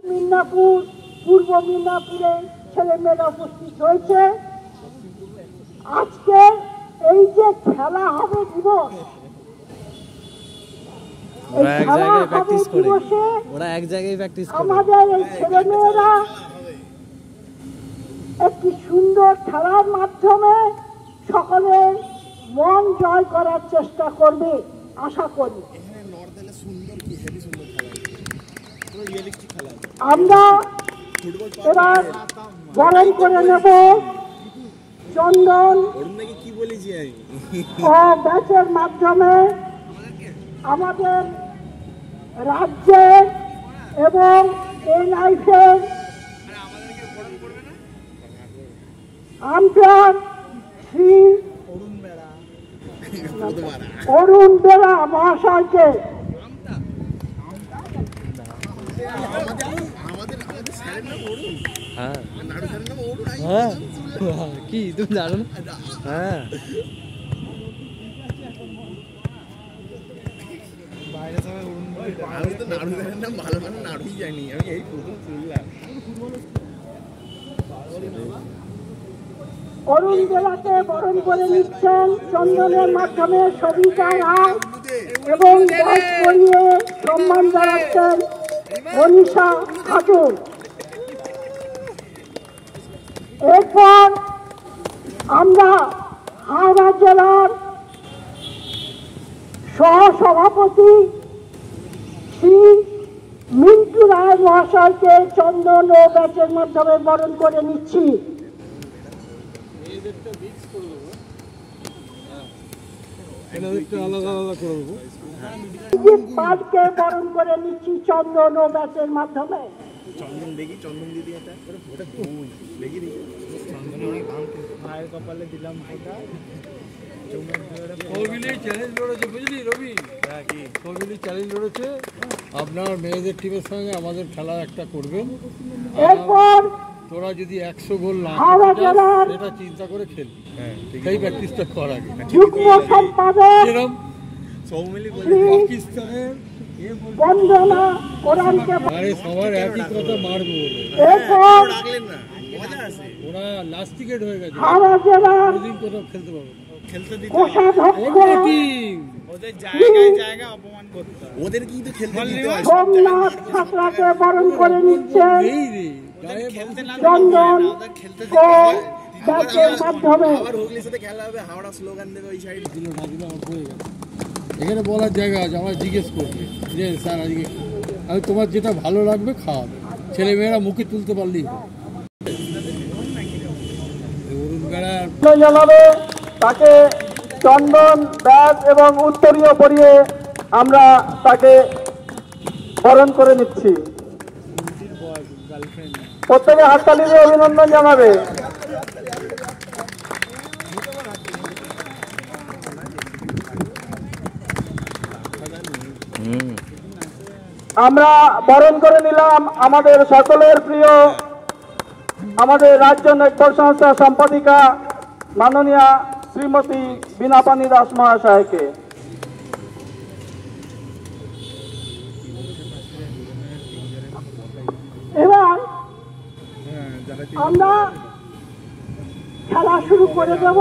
মিদনাপুর পূর্ব মিদনাপুরে ছেলেমেয়েরা উপস্থিত হয়েছে। আজকে এই যে খেলা হবে দিবস, আমাদের এই ছেলেমেয়েরা একটি সুন্দর খেলার মাধ্যমে সকলের মন জয় করার চেষ্টা করবে আশা করি। আমরা এবার বরণ করে নেব চন্দন ও ব্যাচের মাধ্যমে আমাদের রাজ্যের এবং এনআইএফের আম্পায়ার শ্রী অরুণ বেরা মহাশয়কে কি তুমি জানো না? হ্যাঁ, আমি তো নাড়ু নাম ভালো মানে নাড়ুই জানি, আমি এই প্রথম শুনলাম। অরুণ বেলাকে বরণ করে নিচ্ছেন চন্দনের মাধ্যমে সবিতা রায় এবং ব্যাচ পরিয়ে সম্মান জানাচ্ছেন মনীষা খাতুন। এরপর আমরা হাওড়া জেলার সহসভাপতি শ্রী মিন্টু রায় মহাশয়কে চন্দন ও ব্যাচের মাধ্যমে বরণ করে নিচ্ছি। পালকে বরণ করে নিচ্ছি চন্দন ও ব্যাচের মাধ্যমে। চন্দন দেখি, চন্দন দিদি দেখি মায়ের কপালে দিলাম বুঝলি রবি, চ্যালেঞ্জ লড়েছে। আপনার মেয়েদের টিমের সঙ্গে আমাদের খেলা একটা করবেন, এরপর তোরা যদি 100 গোল না এটা চিন্তা করে খেলবি, সেই প্র্যাকটিসটা কর আগে। যুগ্ম সম্পাদক পাকিস্তানের আরে সবার একই কথা মারবো, ওরা লাস্ট টিকেট হয়ে গেছে, কোনোদিন কোথাও খেলতে পারবে না। ওদের কি তো খেলতে বরণ করে নিচ্ছেন চন্দন মাধ্যমে। এখানে বলার জায়গা আছে, আমার জিজ্ঞেস করবে যে স্যার আজকে আমি তোমার যেটা ভালো লাগবে খাওয়াবে, ছেলেমেয়েরা মুখে তুলতে পারলেই জানাবে তাকে চন্দন ব্যাগ এবং উত্তরীয় পরিয়ে আমরা তাকে বরণ করে নিচ্ছি। প্রত্যেকে হাততালি দিয়ে অভিনন্দন জানাবে। আমরা বরণ করে নিলাম আমাদের সকলের প্রিয়, আমাদের রাজ্য নেটবল সংস্থার সম্পাদিকা মাননীয়া শ্রীমতী বীণাপানি দাস মহাশয়কে। এবার আমরা খেলা শুরু করে দেব।